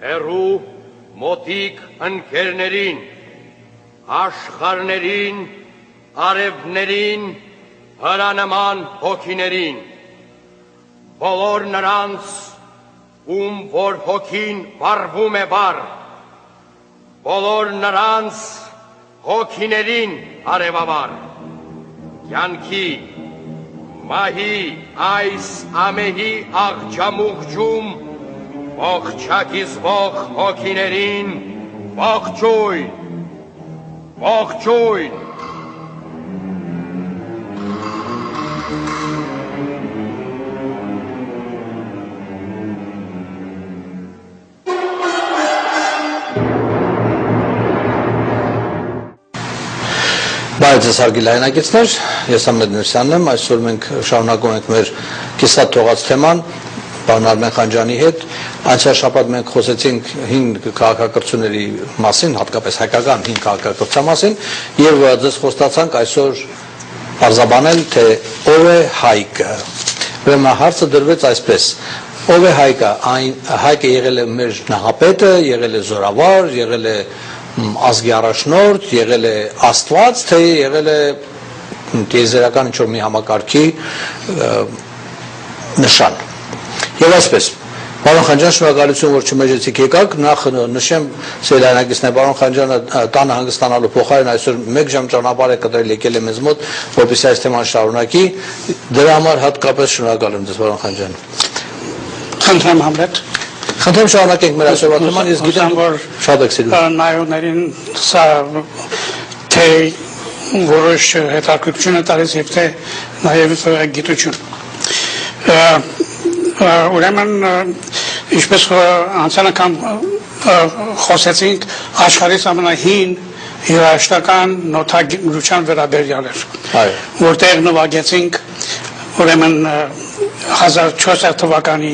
հեռու մոտիկ ընկերներին, աշխարհներին, արևներին, հրանման հոգիներին, բոլոր նրանց, ում որ հոգին վառվում է վառ, բոլոր նրանց հոգիներին արևավառ, կյանքի, մահի այս ամեհի աղջամուղջում ողջակիզվող հոգիներին ողջույն, ողջույն։ Բայց ես հարգելի հայրենակիցներ, ես Ամեդ Նուրսյանն եմ, այսօր մենք շարունակում ենք մեր կիսատ թողած թեման պարոն Արմեն Խանջյանի հետ, անցյալ շաբաթ մենք խոսեցինք հին քաղաքակրթությունների մասին, հատկապես հայկական հին քաղաքակրթության մասին, եւ ձեզ խոստացանք այսօր բարձաբանել, թե ով է Հայկը։ Ուրեմն հարցը դրվեց այսպես. ով է Հայկը, Հայկը եղել է մեր նահապետը, եղել է զորավար, եղել է ազգի առաջնորդ, եղել է Աստված, թե եղել է տիեզերական ինչ-որ մի համակարգի նշան։ Եվ այսպես, պարոն Խանջյան, շնորհակալություն, որ չմեջեցիք եկաք, նախ նշեմ սելայնակիցներ, պարոն Խանջյանը տանը հանգստանալու փոխարեն այսօր 1 ժամ ճանապարհ է կտրել, եկել է մեզ մոտ, որպեսզի այս թեման շարունակի, դրա համար հատկապես շնորհակալ եմ ձեզ, պարոն Խանջյան։ Խնդրեմ Համլետ։ Խնդրեմ շարունակենք մեր այսօրվա թեման, ես գիտեմ, որ շատ եք սիրում։ Նայողներին սա թե որոշ հետաքրքրություն է տալիս եւ թե նաեւ գիտություն։ Ուրեմն ինչպես անցյալ անգամ խոսեցինք, աշխարհի ամենահին երաժշտական նոթագրության վերաբերյալ էր, որտեղ նվագեցինք ուրեմն 1400 թվականի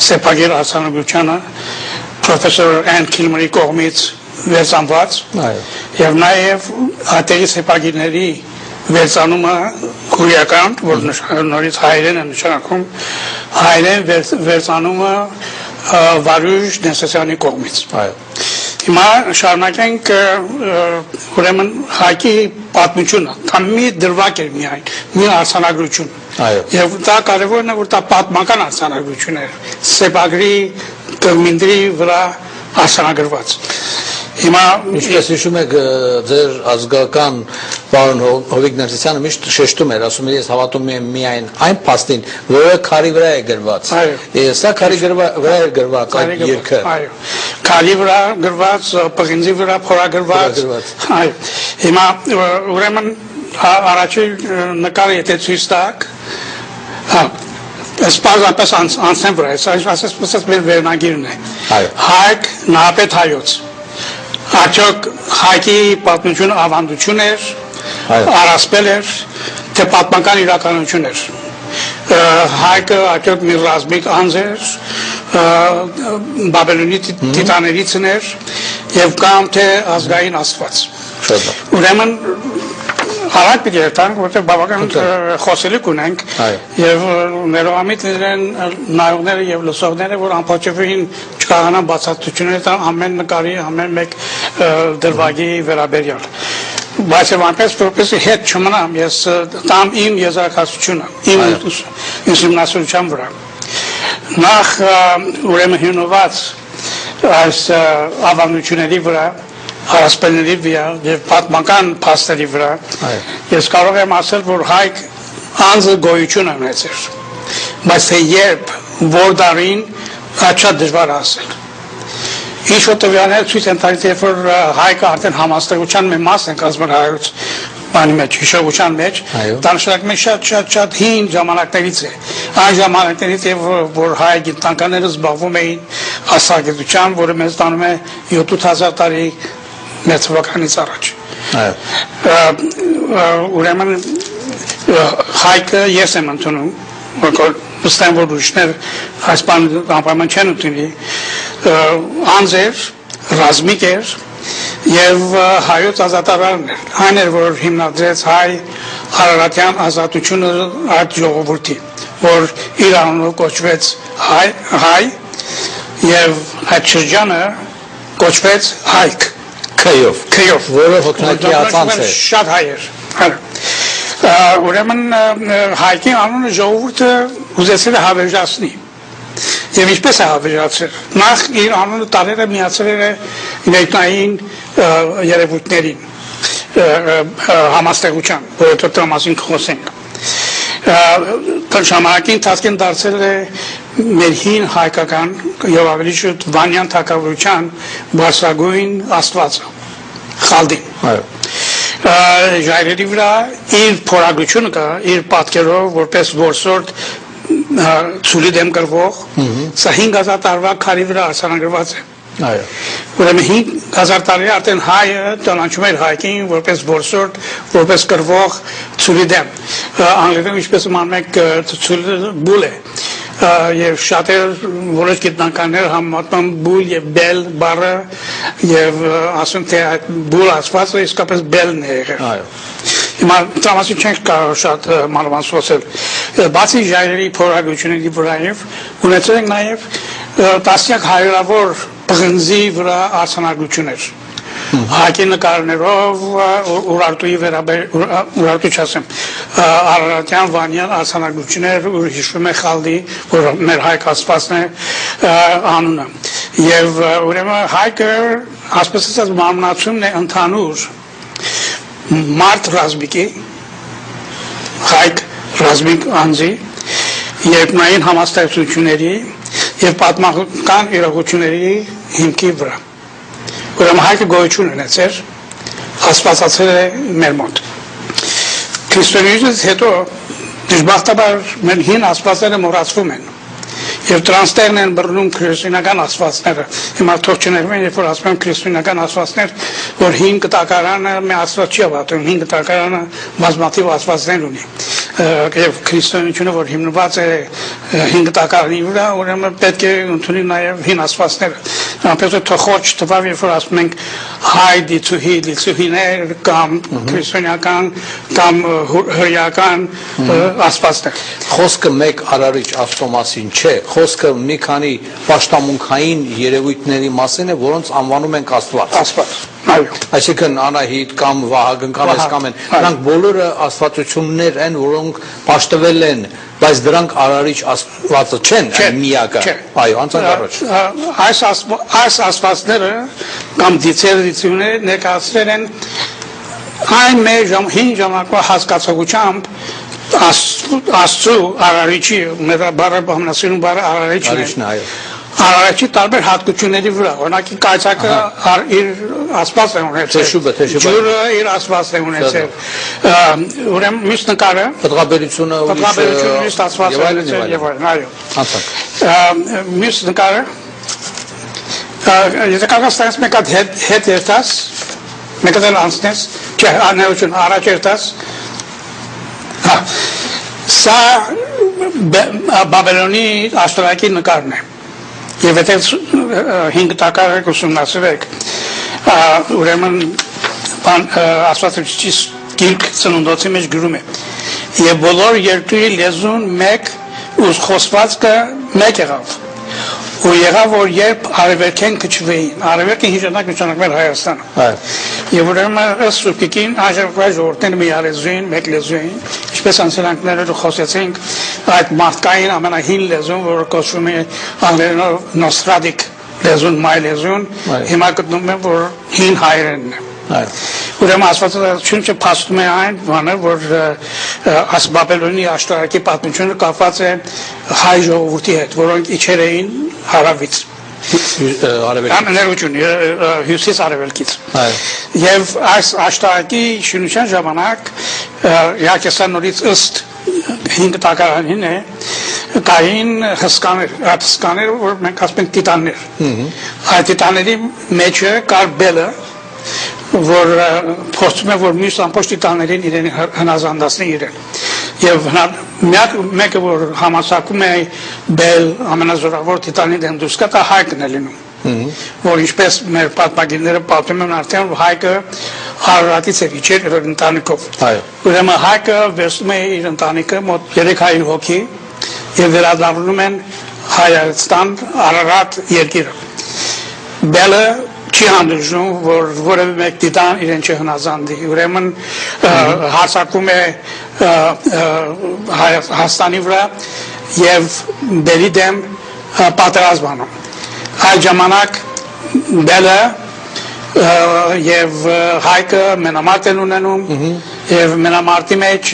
սեփագիր արձանագրությանը պրոֆեսոր Ան Քիլմերի կողմից վերցանված եւ նաեւ ատերի սեփագիրների վերցանումը քուրիական, որ նորից հայերեն է նշանակում, հայերեն վերցանումը Վարուժ Նեսոսյանի կողմից։ Հիմա շարունակենք ուրեմն Հայկի պատմությունը, դա մի դրվագ էր միայն, մի արձանագրություն։ Եվ դա կարևորն է, որ դա պատմական արձանագրություն էր, սեպագրի կղմինդրի վրա արձանագրված։ Հիմա ինչպես հիշում եք, ձեր ազգական պարոն Հովիկ Ներսիսյանը միշտ շեշտում էր, ասում էր, ես հավատում եմ միայն այն փաստին, որը քարի վրա է գրված։ Սա քարի վրա է գրված այդ երգը։ Քարի վրա գրված, պղինձի վրա փորագրված։ Հիմա ուրեմն առաջի նկարը եթե ցույց տաք, սպառապես անցնեմ վրա, այսպես մեր վերնագիրն է։ Հայկ նահապետ հայոց։ Արդյոք Հայկի պատմությունը ավանդություն էր, առասպել էր, թե պատմական իրականություն էր։ Հայկը արդյոք մի ռազմիկ անձ էր, Բաբելոնի տիտաներիցն էր, եւ կամ թե ազգային աստված։ Ուրեմն Հարակ պիտի երթանք, որտեղ բավական խոսելիք ունենք եւ ներողամիտ լինեն նայողները եւ լսողները, որ անփոփոխին չկարողանան բացատրություններ տալ ամեն նկարի, ամեն մեկ դրվագի վերաբերյալ։ Բայց այնպես որպեսզի հետ չմնամ, ես տամ իմ եզրակացությունը, իմ ուսումնասիրության վրա։ Նախ ուրեմն հիմնված այս ավանդությունների վրա առասպելների վրա եւ պատմական փաստերի վրա ես կարող եմ ասել, որ Հայկ անձը գոյություն ունեցեր, բայց թե երբ, որ դարին, շատ դժվար ասել։ Ինչ որ տվյալներ ցույց են տալիս, երբ որ Հայկը արդեն համաստեղության մի մաս են կազմել հայոց բանի մեջ, հիշողության մեջ, դա նշանակում է շատ հին ժամանակներից է։ Այն ժամանակներից է, որ հայ գիտնականները զբաղվում էին աստղագիտությամբ, որը մեզ տանում է 7000 տարի մեր թվականից առաջ։ Ուրեմն Հայկը ես եմ ընդունում, վստահ որ ուրիշներ այս բանը անպայման չեն ընդունի, անձ էր, ռազմիկ էր եւ հայոց ազատարարն էր, այն էր, որ հիմնադրեց հայ հարարատյան ազատությունը այդ ժողովրդի, որ իր անունով կոչվեց հայ եւ այդ շրջանը կոչվեց հայք քյով որը հոգնակի ածանց է շատ հայեր ուրեմն հայկի անունը ժողովուրդը ուզեցել է հավերժացնի եւ ինչպես է հավերժացել նախ իր անունը տարերը միացրել է ներկային երևույթներին համաստեղության որը դրա մասին խոսենք ժամանակի ընթացքին դարձել է մեր հին հայկական եւ ավելի շուտ վանյան թագավորության բարձրագույն աստվածը խալդին ժայռերի վրա իր փորագրությունը կա իր պատկերով որպես որսորդ ցուլի դեմ կրվող սա 5000 տարվա քարի վրա արձանագրված է այո ուրեմն 5000 տարի արդեն հայը ճանաչում էր հայկին որպես որսորդ որպես կրվող ցուլի դեմ անգլերեն ինչպես անում եք ցուլի բուլ է եւ շատեր որոշ գիտնականներ համեմատում բուլ եւ բել բառը եւ ասում թե այդ բուլ ասվածը իսկապես բելն է եղել այո հիմա ծամասի չենք կարող շատ մանավանդ խոսել բացի ժայռերի փորագրությունների վրայով ունեցել ենք նաեւ տասնյակ հարյուրավոր պղնձի վրա արձանագրություններ հայկի նկարներով ուրարտուի ուրարտու չասեմ արարատյան վանյան արձանագրություններ որ հիշվում է խալդի որ մեր հայկ աստվածն է անունը եւ ուրեմն հայկը ասես ասած մարմնացումն է ընդհանուր մարդ ռազմիկի հայկ ռազմիկ անձի երկնային համաստեղծությունների եւ պատմական իրողությունների հիմքի վրա ուրեմն հայկը գոյություն ունեցել աստվածացել է մեր մոտ քրիստոնեությունից հետո դժբախտաբար մեր հին աստվածները մոռացվում են եւ դրանց տեղն են բռնում քրիստոնեական աստվածները հիմա թող չներվեն երբ որ ասում են քրիստոնեական աստվածներ որ հին կտակարանը մի աստված չի ավատում հին կտակարանը բազմաթիվ աստվածներ ունի եւ քրիստոնեությունը որ հիմնված է հին կտակարանի վրա ուրեմն պետք է ընդունի նաեւ հին աստվածները այնպես որ թողոչ տվավ երբ որ ասում ենք հայ դիցուհիներ կամ քրիստոնեական կամ հրեական աստվածներ խոսքը մեկ արարիչ Աստծո մասին չէ խոսքը մի քանի պաշտամունքային երևույթների մասին է որոնց անվանում ենք աստված այսինքն Անահիտ կամ Վահագն կամ Էսկամեն նրանք բոլորը աստվածություններ են որոնք պաշտվել են բայց դրանք արարիչ աստվածը չեն միակը այո անցած առաջ այս աստվածները կամ դիցերությունները ներկայացրել են այն մեր հին ժամանակվա հասկացողությամբ Աստծու արարիչի մեր բառը բամնասիրուն բառը արարիչն է արարիչի տարբեր հատկությունների վրա օրինակ կայծակը իր աստված է ունեցել ջուրը իր աստվածն է ունեցել ուրեմն մյուս նկարը պատղաբերությունը մյուս աստվածը եւ այլն այո մյուս նկարը եթե կարողանաս մեկ հետ երթաս մեկ էլ անցնես չէ անհայություն առաջ երթաս սա Բաբելոնի աշտարակի նկարն է եւ եթե 5 տակարը ուսումնասիրեք ուրեմն աստվածությունից գիրք ծնունդոցի մեջ գրում է եւ բոլոր երկրի լեզուն մեկ ու խոսվածքը մեկ եղավ ու եղավ որ երբ արևելքեն քչվեին արևելքը հիշանակ նշանակվել Հայաստանը եւ ուրեմն ըստ սուբկին աժերկվայ ժողովուրդները մի արեզույն մեկ լեզույն ինչպես անցյալները խոսեցինք այդ մարդկային ամենահին լեզուն որը կոչվում է անգլերենով նոստրադիկ լեզուն մայ լեզուն հիմա գտնում եմ որ հին հայերենն է ուրեմն աստվածությունը փաստում է այն բանը որ Բաբելոնի աշտարակի պատմությունը կապված է հայ ժողովրդի հետ որոնք իջել էին հարավից հյուսիս արևելքից եւ այս աշտարակի շինության ժամանակ իհարկե սա նորից ըստ 5 տակարանին է կային հսկաներ որ մենք ասում ենք տիտաններ այդ տիտանների մեջը կար բելը որ փորձում է որ մյուս ամբողջ տիտաններին իրեն հնազանդացնի իրեն եւ մեկը որ համասակում է բել ամենազորավոր տիտանի դեմ դուրս կա դա հայկն է լինում որ ինչպես մեր պատմագիրները պատմում են արդեն հայկը Արարատից է իջել իր ընտանիքով ուրեմն հայկը վերցնում է իր ընտանիքը մոտ 300 հոգի եւ վերադառնում են Հայաստան Արարատ երկիրը բելը չի հանդուրժում որ որևէ մեկ դիտան իրեն չհնազանդի ուրեմն հարձակվում է Հայաստանի վրա եւ բելի դեմ պատերազմ անում այդ ժամանակ բելը եւ հայկը մենամարտ են ունենում եւ մենամարտի մեջ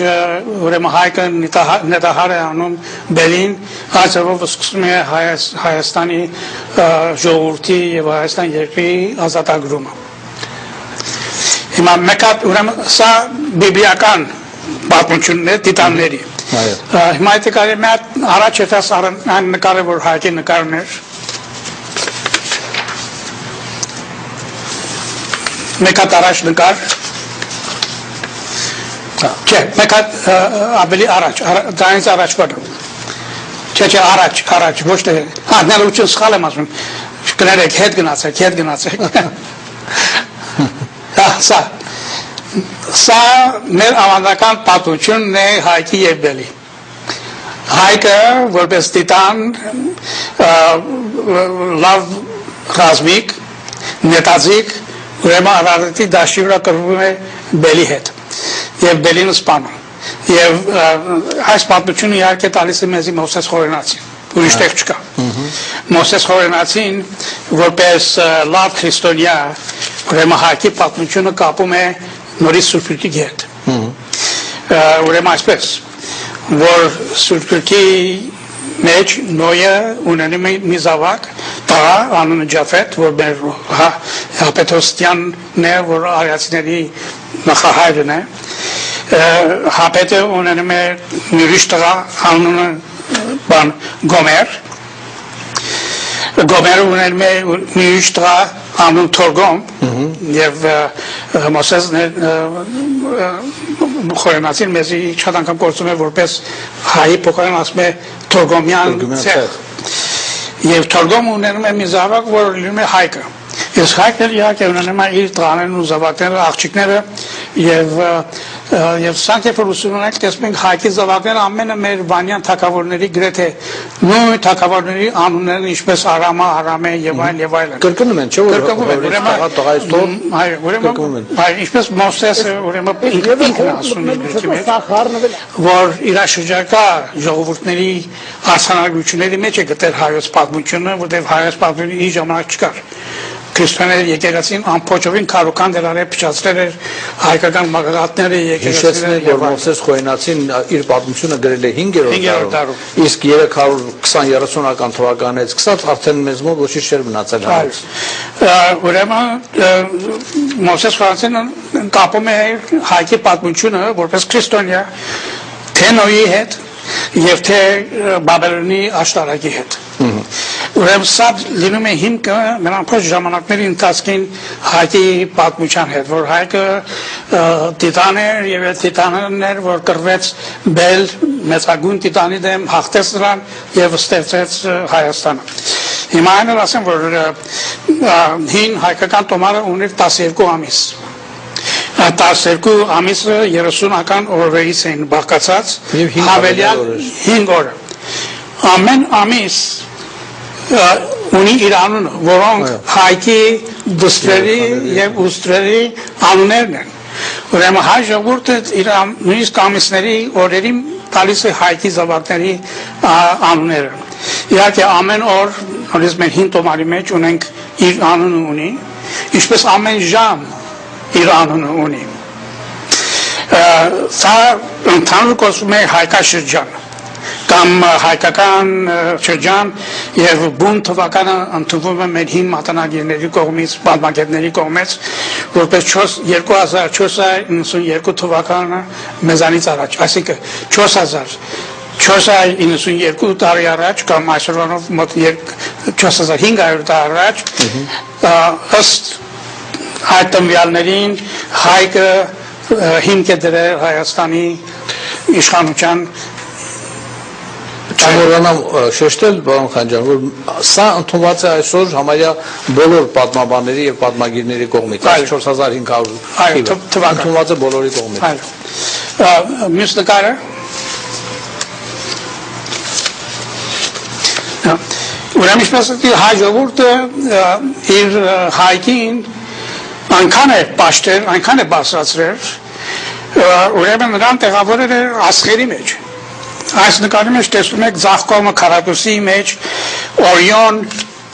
ուրեմն հայկը նետահար է անում բելին այսօր սկսում է Հայաստանի ժողովրդի եւ Հայաստան երկրի ազատագրումը հիմա մեկ ուրեմն սա բիբլիական պատմությունն է տիտանների հիմա այդ կարելի է առաջ եթաս այն նկարը որ հայկի նկարն էր մեկ առաջ նկար չէ մեկ ավելի առաջ դրանից առաջ բանը չէ առաջ ոչ թե ներողություն սխալ եմ ասում կներեք հետ գնացեք սա մեր ավանդական պատմությունն է հայկի եւ բելի հայկը որպես տիտան լավ ռազմիկ նետածիկ ուրեմն Արարատի դաշտի վրա կռվում է բելի հետ եւ բելին սպանում եւ այս պատմությունը իհարկե տալիս է մեզ Մովսես Խորենացին ուրիշ տեղ չկա Մովսես Խորենացին որպես լավ քրիստոնյա ուրեմն հայկի պատմությունը կապում է նորից Սուրբ Գրքի հետ ուրեմն այսպես որ Սուրբ Գրքի մեջ Նոյը ունենում է մի զավակ տղա անունը Ջաֆետ որ մեր հապետոստյանն է որ արիացիների նախահայրն է հապետը ունենում է մի ուրիշ տղա անունը Գոմեր ունենում է մի ուրիշ տղա անուն Թորգոմ եւ Մոսեսն Խորենացին մեզի շատ անգամ գործում է որպես հայի փոխարեն ասում է Թորգոմյան ցեղ եւ Թորգոմ ունենում է մի զավակ որ լինում է հայկը իսկ հայկը իհարկե ունենում է իր տղաներն ու զավակները աղջիկները եւ սանքեփորությունն տեսնում ենք հայկի զավակները ամենը մեր վանյան թագավորների գրեթե նույն թագավորների անուններն ինչպես Արամե եւ այլն կրկնում են չէ՞ ուրեմն ինչպես Մովսեսը ուրեմն ինքն ասում է գրքի մեջ որ իր շրջակա ժողովուրդների արսանագրությունների մեջ է գտել հայոց պատմությունը որտեղ հայոց պատմությունը ի ժամանակ չկար քրիստոնեների եկեղեցին ամբողջովին քարոքան դերարել փչացրել էր հայկական մագաղատները եկեղեցիները եւ Մովսես Խորենացին իր պատմությունը գրել է 5-րդ դարում իսկ 320-30-ական թվականից սկսած արդեն մեզ մոտ ոչինչ չէր մնացել հայոց ուրեմն Մովսես Խորենացին կապում է հայկի պատմությունը որպես քրիստոնյա թե Նոյի հետ եւ թե Բաբելոնի աշտարակի հետ ուրեմն սա լինում է հիմքը նրանք ժամանակների ընթացքին հայկի պատմության հետ որ հայկը տիտան էր եւ այդ տիտանն էր որ կռվեց բել մեծագույն տիտանի դեմ հաղթեց նրան եւ ստեղծեց Հայաստանը հիմա այն ասեմ որ հին հայկական տոմարը ունի 12 ամիս 12 ամիսը 30-ական օրերից են բաղկացած հավելյալ 5 օր ամեն ամիս ունի իր անունը որոնք հայկի դուստրերի եւ ուստրերի անուններն են ուրեմն հայ ժողովուրդը իր նույնիսկ ամիսների օրերի տալիս է հայկի զավակների անունները իհարկե ամեն օր նույնիսկ մեր հին տոմարի մեջ ունենք իր անունը ունի ինչպես ամեն ժամ իր անունը ունի սա ընդհանուր կոչվում է հայկաշրջան կամ հայկական շրջան եւ բուն թվականը ընդունվում է մեր հին մատանագիրների կողմից, պատմագետների կողմից, որպես 2492 թվականը մեզանից առաջ, այսինքն 492 տարի առաջ կամ այսօրվանով մոտ 4500 տարի առաջ ըստ այդ տվյալներին հայկը հիմք է դրել Հայաստանի իշխանության Չմոռանամ շեշտել, պարոն Խանջյան, որ սա ընդունված է այսօր համարյա բոլոր պատմաբանների եւ պատմագիրների կողմից, 4500 թվական ընդունված է բոլորի կողմից։ Մյուս նկարը ուրեմն ինչպես հայ ժողովուրդը իր հայքին այնքան է պաշտել, այնքան է բարձրացրել, ուրեմն նրան տեղավորել է աշխարհի մեջ։ Այս նկարի մեջ տեսնում եք ձախ կողմը քառակուսի մեջ Օրիոն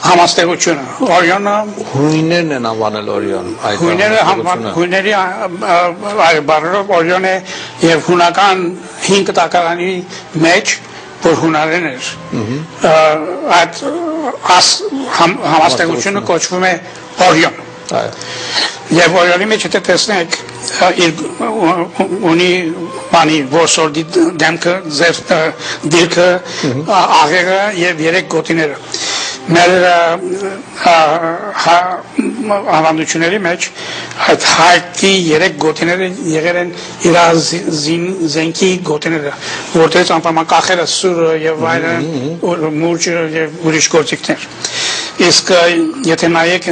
համաստեղությունը։ Օրիոնը հույներն են անվանել Օրիոն։ Հույների բառերով Օրիոն է եւ հունական 5 տակարանի մեջ որ հունարեն էր այդ համաստեղությունը կոչվում է Օրիոն։ Եվ Օրիոնի մեջ եթե տեսնեք ունի բանի որսորդի դեմքը, դիրքը, աղեղը եւ 3 գոտիները։ Մեր ավանդությունների մեջ այդ հայկի 3 գոտիները եղել են իր զենքի գոտիները, որտեղից անպայման կախերը, սուրը եւ այլն, մուրճը եւ ուրիշ գործիքներ։ Իսկ եթե նայեք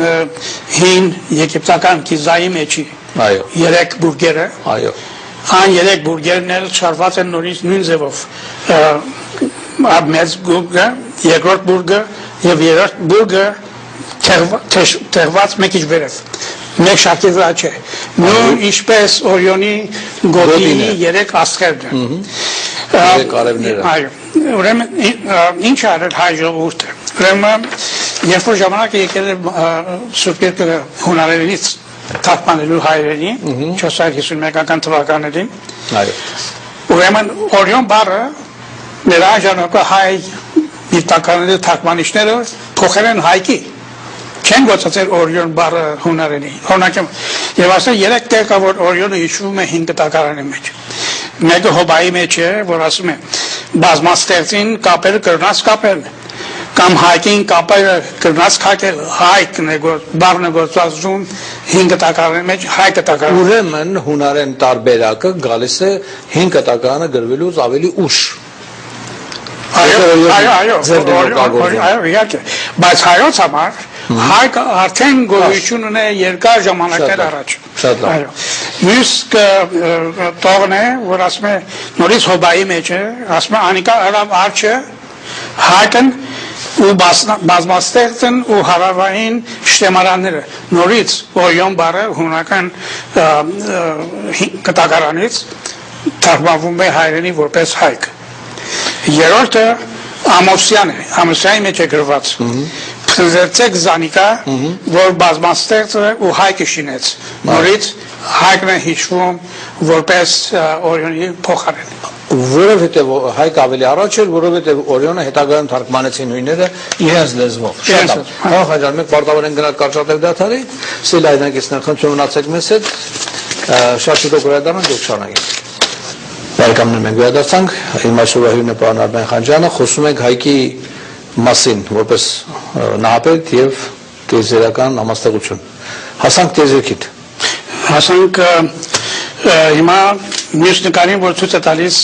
հին եգիպտական կիզայի մեջի 3 բուրգերը, այն 3 բուրգերն էլ շարված են նորից նույն ձևով։ Մեծ բուրգը, երկրորդ բուրգը եւ երրորդ բուրգը թեղված մեկ իջ վերև։ Մեկ շարքի վրա չէ։ Նույն ինչպես Օրիոնի գոտիի 3 աստղերն են։ 3 արևները։ Այո։ Ուրեմն ինչ արել հայ ժողովուրդը։ Ուրեմն երբ որ ժամանակը եկել է Սուրբ Երկրը հունարենից թարգմանելու հայերենի 451 թվականներին, ուրեմն Օրիոն բառը նրա ժամանակը հայ գիտականների թարգմանիչները փոխել են հայկի, չեն գործածել Օրիոն բառը հունարենի։ Եվ ասել 3 տեղ կա, որ Օրիոնը հիշվում է 5 տակարանի մեջ։ Մեկը Հոբայի մեջ է, որ ասում է բազմաստեղծին կապել կրնած կապել, կամ հայկին կապել կրնած կապել, հայկն է բառն է գործածում 5 տակարանի մեջ, հայկը տակարան։ Ուրեմն հունարեն տարբերակը գալիս է 5 տակարանը գրվելուց ավելի ուշ։ Այո, իհարկե, բայց հայոց համար հայկը արդեն գոյություն ունե երկար ժամանակներ առաջ։ Այո։ Մյուս տողն է, որ ասում է նորից Հոբայի մեջ է, ասում է անիկա արավ արջը հայկն ու բազմաստեղծն ու հարավային շտեմարանները նորից Օրիոն բառը հունական կտակարանից թարգմանվում է հայերենի որպես հայկ։ Երրորդը Ամոսյան է, Ամոսյանի մեջ է գրված։ Փրկեցեք Զանիկա, որ բազմաստեղծը ու հայկը շինեց։ Նորից հայկն է հիշվում որպես Օրիոնի փոխարեն։ Որովհետև հայկ ավելի առաջ էր, որովհետև Օրիոնը հետագայում թարգմանեցին հույները իրենց լեզվով։ Շատ լավ։ Հաջող մենք պարտավոր ենք գնալ կարճատև դաթարի, սիլայնակիցներ խնդրում մնացեք մեզ հետ, շատ շուտով վերադառնանք ու շարունակենք։ Բարեկամներ, մենք վերադարձանք, իմ այսօրվա հյուրն է պարոն Արմեն Խանջյանը, խոսում ենք հայկի մասին, որպես նահապետ եւ տիեզերական համաստեղություն։ Հասանք տիեզերքիդ։ Հասանք հիմա մյուս նկարին, որ ցույց է տալիս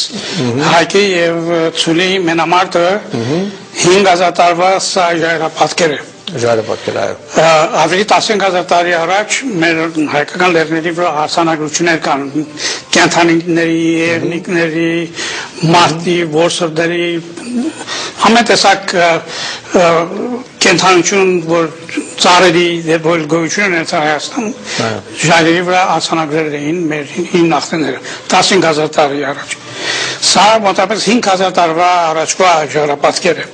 հայկի եւ ցուլի մենամարտը 5000 տարվա սա ժայռապատկեր է։ Ժայռապատկեր, այո։ Ավելի 15000 տարի առաջ մեր հայկական լեռների վրա արձանագրություններ կան կենդանիների, երնիկների, մարտի, որսորդների, ամեն տեսակ կենդանություն, որ ծառերի որ գոյություն ունեն Հայաստանում, ժայռերի վրա արձանագրել էին մեր հին նախնիները 15000 տարի առաջ։ Սա մոտավորապես 5000 տարվա առաջվա ժայռապատկեր է։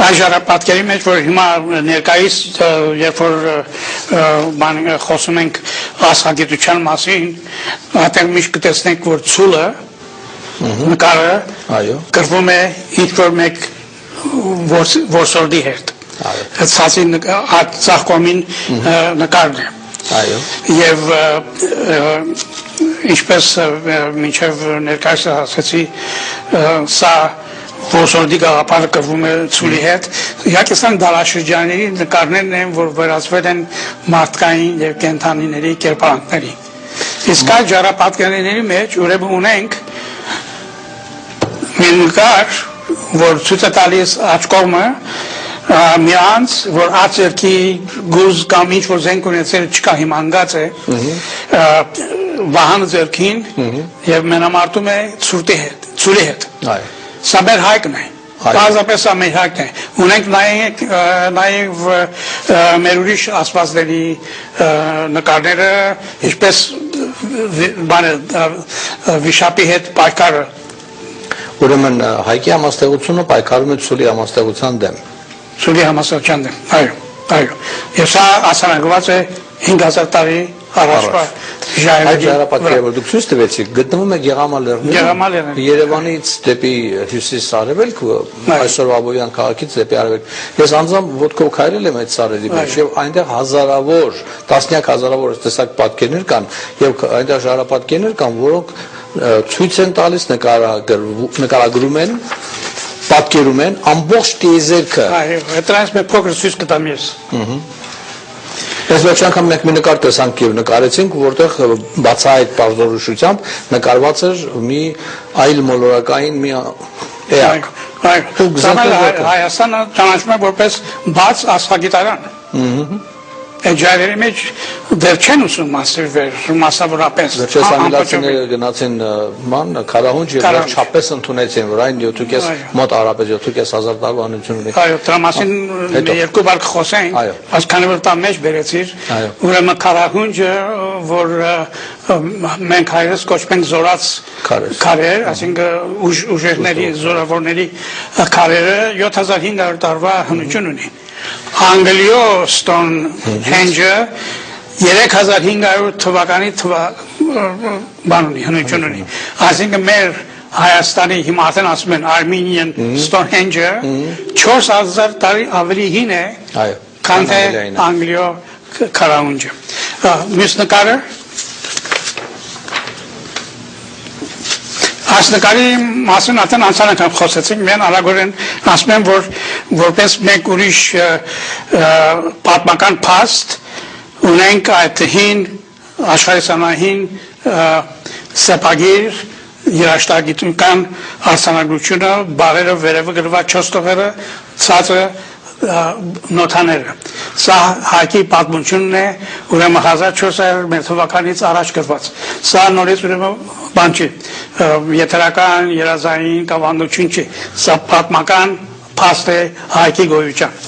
Այս ժայռապատկերի մեջ, որ հիմա ներկայիս երբ որ խոսում ենք աստղագիտության մասին, այդտեղ միշտ կտեսնենք, որ ցուլը նկարը գրվում է ինչ-որ մեկ որսորդի հետ։ Ցածի ծաղկոմին նկարն է։ Եվ ինչպես մինչև ներկայս ասեցի, սա որսորդի գաղափարը կրվում է ցուլի հետ։ Իհարկե սա դարաշրջանների նկարներն են, որ վերածվել են մարդկային եւ կենդանիների կերպարանքների։ Իսկ այդ ժայռապատկերների մեջ ուրեմն ունենք մի նկար, որ ցույց է տալիս աջ կողմը միանց, որ աճերքի գուզ կամ ինչ որ զենք ունեցել չկա հիմա անգած է վահանը ձերքին եւ մենամարտում է ցուրտի հետ, ցուլի հետ։ Սա մեր հայկն է։ Պարզապես ամենհակն է։ Ունենք նաև մեր ուրիշ ասվածների նկարները, ինչպես վիշապի հետ պայքարը։ Ուրեմն Հայկի համաստեղությունը պայքարում է Սուլի համաստեղության դեմ։ Սուլի համաստեղության դեմ, այո։ Եվ սա ասանագված է 5000 տարի առաջվա Այդ ժայռապատկերը, որ դուք ցույց տվեցիք, գտնվում է Գեղամալերներում, Երևանից դեպի հյուսիս-արևելք, այսօրվա Աբովյան քաղաքից դեպի արևելք։ Ես անձամբ ոտքով քայլել եմ այդ սարերի մեջ եւ այնտեղ հազարավոր, տասնյակ հազարավոր տեսակ պատկերներ կան եւ այնտեղ ժայռապատկերներ կան, որոնք ցույց են տալիս, նկարագրում են, պատկերում են ամբողջ տիեզերքը։ Այո, այդտեղից մի փոքր ցույց կտամ ես։ Ես ոչ անգամ մենք մի նկար տեսանք եւ նկարեցինք, որտեղ բացահայտ պարզորոշությամբ նկարված էր մի այլ մոլորակային մի էակ։ Հայաստանը ճանաչվում է որպես բաց աստղագիտարան։ Այդ ժայռերի մեջ դեռ չեն ուսում մասնավորապես։ Վերջերս ամիլացիները գնացին Քարահունջ եւ չափես ընդունեցին, որ այն 7.5 մոտ արաբեզ 7.500 տարվա անություն ունի։ Այո, դրա մասին երկու բառ խոսենք, բայց քանի որ դա մեջ բերեցիր, ուրեմն Քարահունջը, որ մենք հայերս կոչում ենք զորած քարեր, այսինքն ուժերների, զորավորների քարերը 7500 տարվա հնություն ունի։ Անգլիո Stonehenge 3500 թվականի բան ունի, հնություն ունի։ Այսինքն մեր Հայաստանի հիմա արդեն ասում են Armenian Stonehenge 4000 տարի ավելի հին է, քան թե Անգլիո Քարահունջը։ Մյուս նկարը Այս նկարի մասին արդեն անցան անգամ խոսեցինք, մենք արագորեն ասում եմ, որ որպես մենք ուրիշ պատմական փաստ ունենք այդ հին աշխարհային սեպագիր երաշտագիտական արձանագրությունը, բարերը վերևը գրված 4 տողերը, ցածը նոթաները։ Սա Հայկի պատմությունն է, ուրեմն 1400 թվականից առաջ գրված։ Սա նորից ուրեմն բան չի, եթերական, երազային, կավանդություն չի, սա պատմական փաստ է Հայկի գոյության։